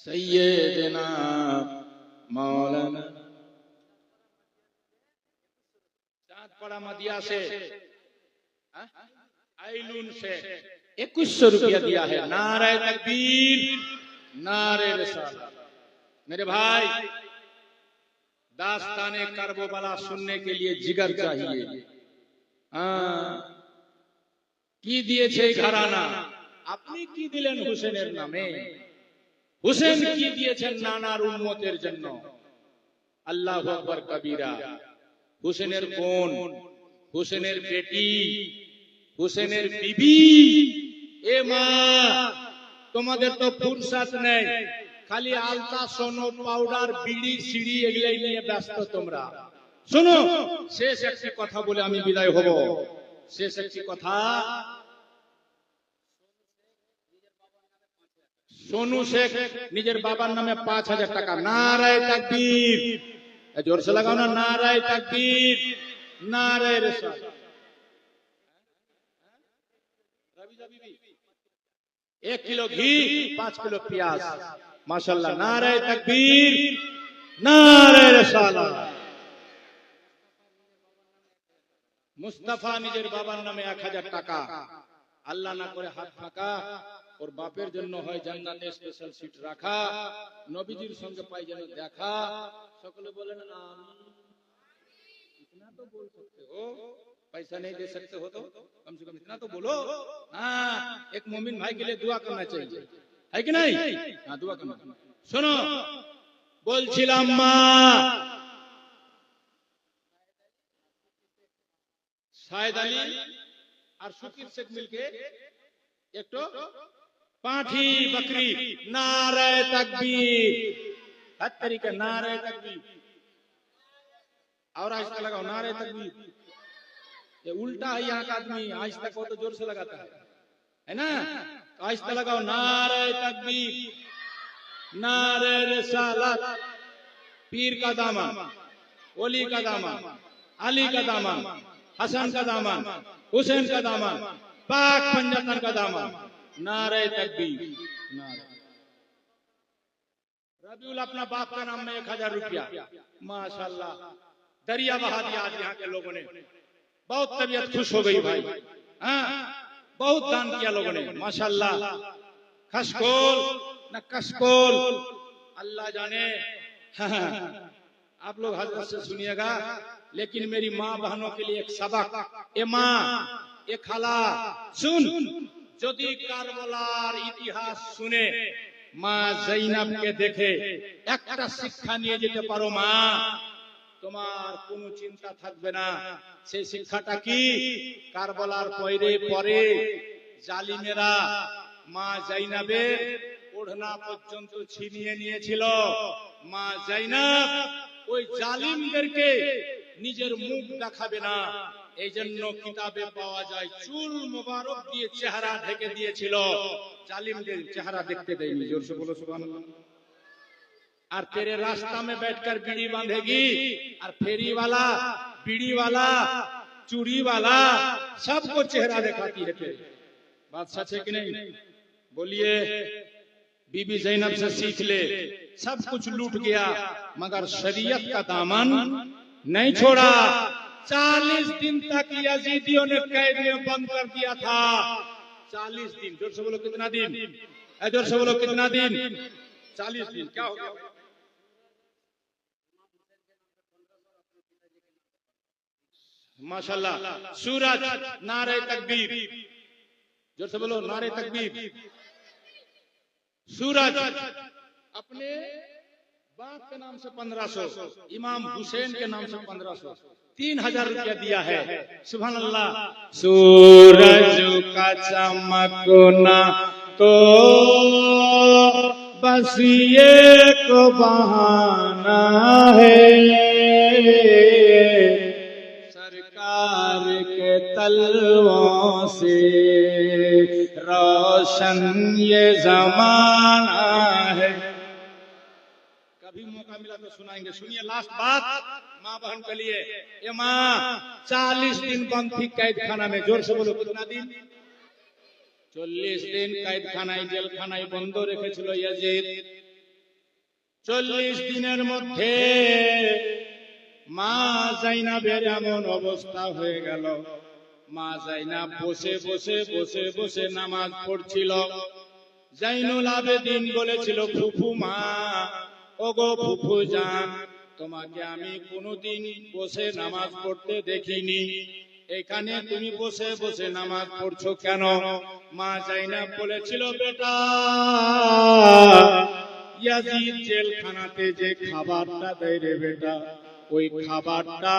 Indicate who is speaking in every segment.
Speaker 1: सैयदना मौलाना चाँदपाड़ा मदिया से आइलून से 2100 रुपया दिया है। नारे तकबीर, नारे रिसालत। मेरे भाई, दास्ताने करबला सुनने के लिए जिगर चाहिए। কি দিয়েছে ঘরানা? আপনি কি দিলেন হুসেনের নামে? হুসেন কি দিয়েছেন নানার উম্মতের জন্য? আল্লাহু আকবার কবীরা। হুসেনের বোন, হুসেনের বেটি, হুসেনের বিবি, এ মা, তোমাদের তো ফুরসত নেই, খালি আলতা, সোনো, পাউডার, বিড়ি, সিঁড়ি এগুলাই নিয়ে ব্যস্ত তোমরা। শোনো, শেষ একটি কথা বলে আমি বিদায় হব। শেষ একটি কথা। সোনু শেখ নিজের বাবার নামে 5000 টাকা। নারায়ে তাকবীর, জোরসে লাগাও না, নারায়ে তাকবীর, নারায়ে রিসালাত। 1 কিলো ঘি, 5 কিলো পেঁয়াজ, মাশাআল্লাহ। নারায়ে তাকবীর, নারায়ে রিসালাত। মুস্তাফা নিজের বাবার নামে 1000 টাকা। আল্লাহ না করে হাত ফাঁকা, ওর বাপের জন্য হয় জান্নাতে স্পেশাল সিট রাখা, নবীজির সঙ্গে পাই যেন দেখা। সকলে বলেন আমিন। इतना तो बोल सकते हो, पैसा नहीं दे सकते हो तो कम से कम इतना तो बोलो। हाँ, एक मोमिन भाई के लिए दुआ करना चाहिए, है कि नहीं? हाँ, दुआ करना। सुनो, বলছিলাম মা, শাহেদ আলী আর শুকির শেখ মিলকে একটু পাঁঠি बकरी। नारे तकबीर, हर तरीके नारे तकबीर। और आहिस्ता लगाओ, नारे तकबीर। ये उल्टा है यहाँ का आदमी, आहिस्ता को तो जोर से लगाता है ना? तो आहिस्ता लगाओ, नारे तकबीर, नारे रिसालत। पीर का दामन, ओली का दामन, अली का दामन, हसन का दामन, हुसैन का दामन, पाक पंजातन का दामन। नारे तकबीर, नारे। रबीउल अपना बाप का नाम में 1000 रुपया, माशाल्लाह, दरिया बहा दिया आज यहाँ के लोगों ने। बहुत तबीयत खुश हो गई भाई। हाँ, बहुत दान किया लोगों ने, माशाल्लाह। खशकोल न कशकोल, अल्लाह जाने। हाँ, आप लोग हजरत से सुनिएगा, लेकिन मेरी माँ बहनों के लिए एक सबक। ए माँ, ए खाला, सुन, যদি কারবালার ইতিহাস শুনে মা জৈনবকে দেখে একটা শিক্ষা নিয়ে যেতে পারো মা, তোমার কোনো চিন্তা থাকবে না। সেই শিক্ষাটা কি? কারবালার পরে জালিমেরা মা জৈনবের ওড়না পর্যন্ত ছিনিয়ে নিয়েছিল। মা জৈনব ওই জালিমদেরকে নিজের মুখ দেখাবে না, এই জন্য কিতাবে পাওয়া যায় চুল মোবারক দিয়ে চেহারা ঢেকে দিয়েছিল, জালিমদের চেহারা দেখতে দেয়নি। জোর से बोलो सुभान अल्लाह। और तेरे रास्ता में बैठकर बीड़ी बांधेगी, और फेरी वाला, बीड़ी वाला, चूड़ी वाला सबको चेहरा दिखाती है तेरे। बात सच है कि नहीं? बोलिए। बीबी जैनब से सीख ले, सब कुछ लूट गया मगर शरीयत का दामन नहीं छोड़ा। 40 दिन तक यजीदियों ने कैद में बंद कर दिया था। 40 दिन। जोर से बोलो कितना दिन? जोर से बोलो कितना दिन? 40 दिन। क्या हो गया? माशाल्लाह। सूरज, नारे तकबीर, जोर से बोलो, नारे तकबीर। सूरज अपने बाप के नाम से 1500, इमाम हुसैन के नाम से 1500, 3000 रुपया दिया है। सुभान अल्लाह। सूरज का चमकना तो बस ये को बहाना है, सरकार के तलवों से रोशन ये जमाना है। कभी मौका मिला तो सुनाएंगे। सुनिए लास्ट बात माँ बहन के लिए। ये माँ 40 दिन बंद थी कैद खाना में। जोर से बोलो कितना दिन? 40 दिन कैद खानाয়, জেলখানায় বন্ধ রেখেছিল ইয়াজিদ। 40 দিনের মধ্যে মা জাইনাবের এমন অবস্থা হয়ে গেল, মা জাইনাব বসে বসে বসে বসে নামাজ পড়ছিল। জাইনুল আবেদিন বলেছিল, ফুফু মা, ওগো ফুফু জান, তোমাকে আমি কোনোদিন বসে নামাজ পড়তে দেখিনি, এখানে তুমি বসে বসে নামাজ পড়ছো কেন? মা জাইনাব বলেছিল, বেটা, ইয়াজিদ জেলখানাতে যে খাবারটা দেয় রে বেটা, ওই খাবারটা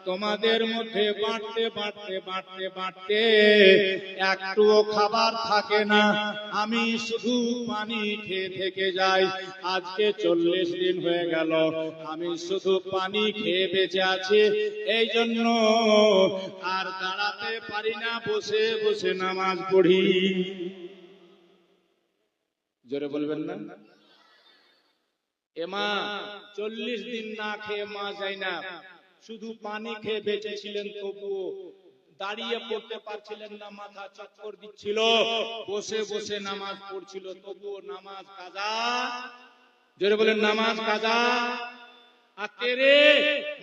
Speaker 1: তোমাদের মধ্যে বাঁটতে বাঁটতে বাঁটতে বাঁটতে একটুও খাবার থাকে না, আমি শুধু পানি খেয়ে থেকে যাই। আজকে 40 দিন হয়ে গেল আমি শুধু পানি খেয়ে বেঁচে আছি, এই জন্য আর দাঁড়াতে পারি না, বসে বসে নামাজ পড়ি। জোরে বলবেন না? এমা 40 দিন না খেয়ে মা জাইনাব শুধু পানি খেয়ে বেঁচেছিলেন, তবুও দাঁড়িয়ে পড়তে পারছিলেন না, মাথা চক্কর দিচ্ছিল, বসে বসে নামাজ পড়ছিল, তবুও নামাজ কাজা। জোরে বলেন, নামাজ কাজা। तेरे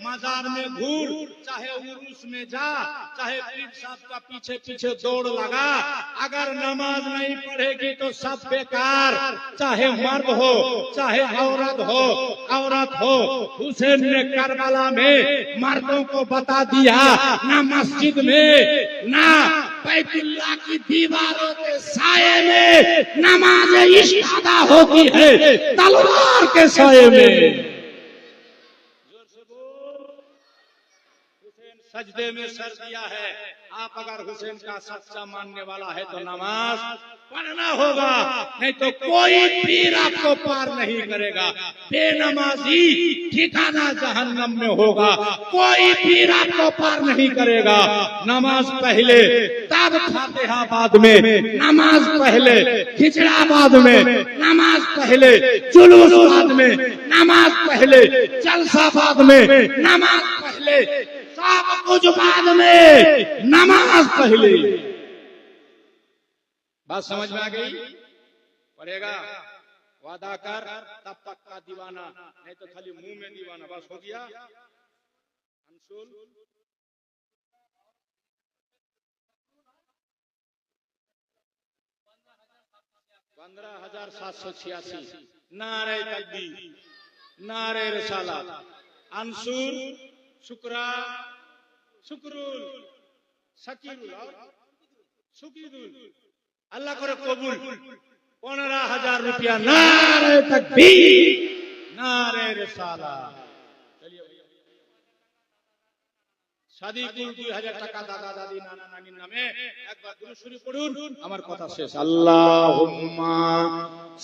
Speaker 1: मजार में घूर, चाहे उर्स में जा, चाहे पीर साहब का पीछे पीछे दौड़ लगा, अगर नमाज नहीं पढ़ेगी तो सब बेकार, चाहे मर्द हो चाहे औरत हो। हुसैन ने करबला में मर्दों को बता दिया, ना मस्जिद में ना बैतुल्लाह की दीवारों के साये में नमाज इश्क अदा होती है, तलवार के साये में। सजदे में सर दिया है, आप अगर हुसैन का सच्चा मानने वाला है तो नमाज पढ़ना होगा, नहीं तो कोई पीर आपको पार नहीं करेगा। बेनमाजी ठिकाना जहन्नम में होगा, कोई पीर आपको पार नहीं करेगा। नमाज पहले, तब फातिहा बाद में, नमाज पहले खिचड़ा बाद में, नमाज पहले जुलूस बाद में, नमाज पहले जलसा बाद में, नमाज पहले सब कुछ बाद में, नमाज पहले। बात समझ में आ गई? पढ़ेगा, वादा कर, तब पक्का दीवाना, नहीं तो खाली मुंह में दीवाना। बस हो गया। अंशुल 15,786, नारे तकबीर, नारे रिसालत। अंशुल, शुक्रा, शुक्रुल, शकीरुल और शुकीरुल, अल्लाह करे कबूल। 15,000 रुपया, नारे तकबीर, नारे रिसालत। चलिए সাদিকুল 2000 টাকা দাদা দাদি নানা নানির নামে একবার দুরূদ শরীফ পড়ুন, আমার কথা শেষ। আল্লাহুম্মা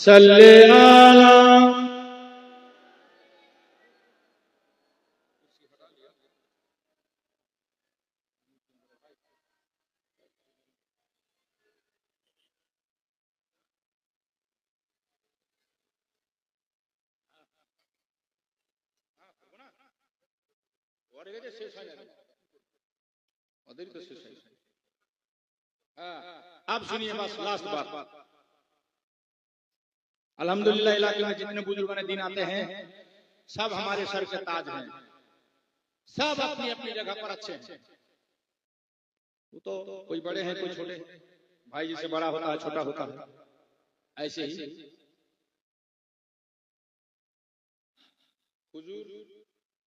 Speaker 1: সাল্লি আলা শেষ হয় না, ওদেরই তো শেষ হয়। अब सुनिए बस लास्ट बात। अल्हम्दुलिल्लाह इलाके में जितने बुजुर्गान दिन आते हैं सब हमारे सर के ताज हैं, सब अपनी अपनी जगह पर अच्छे हैं। वो तो कोई बड़े हैं कोई छोटे, भाई जिसे बड़ा होता है छोटा होता है, ऐसे ही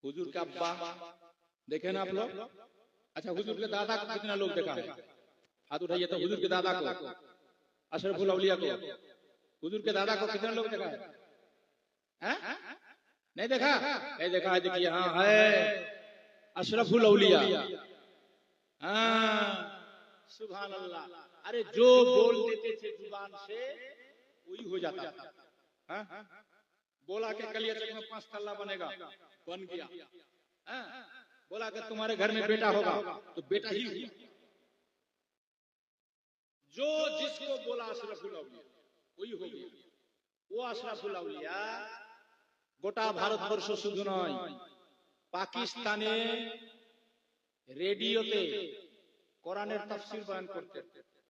Speaker 1: हुजूर का अब्बा देखे ना आप लोग? अच्छा, हुजूर के दादा को कितना लोग देखा है? हाथ उठाइए तो। हुजूर के दादा को, अशरफुल औलिया को, हुजूर के दादा को कितना लोग देखा है? नहीं देखा? नहीं देखा है? देखिए, हाँ है अशरफुल औलिया। हाँ, सुभान अल्लाह। अरे जो बोल देते थे जुबान से वही हो जाता था। बोला कि कलियाचक में 5 तल्ला बनेगा, बन गया। बोला कि तुम्हारे घर में बेटा होगा, तो बेटा ही हुआ। जो जिसको बोला अशरफुल औलिया वही हो गया। वो अशरफुल औलिया গোটা ভারতবর্ষ শুধু নয়, পাকিস্তানে রেডিওতে কোরআনের তাফসীর বয়ান করতেন।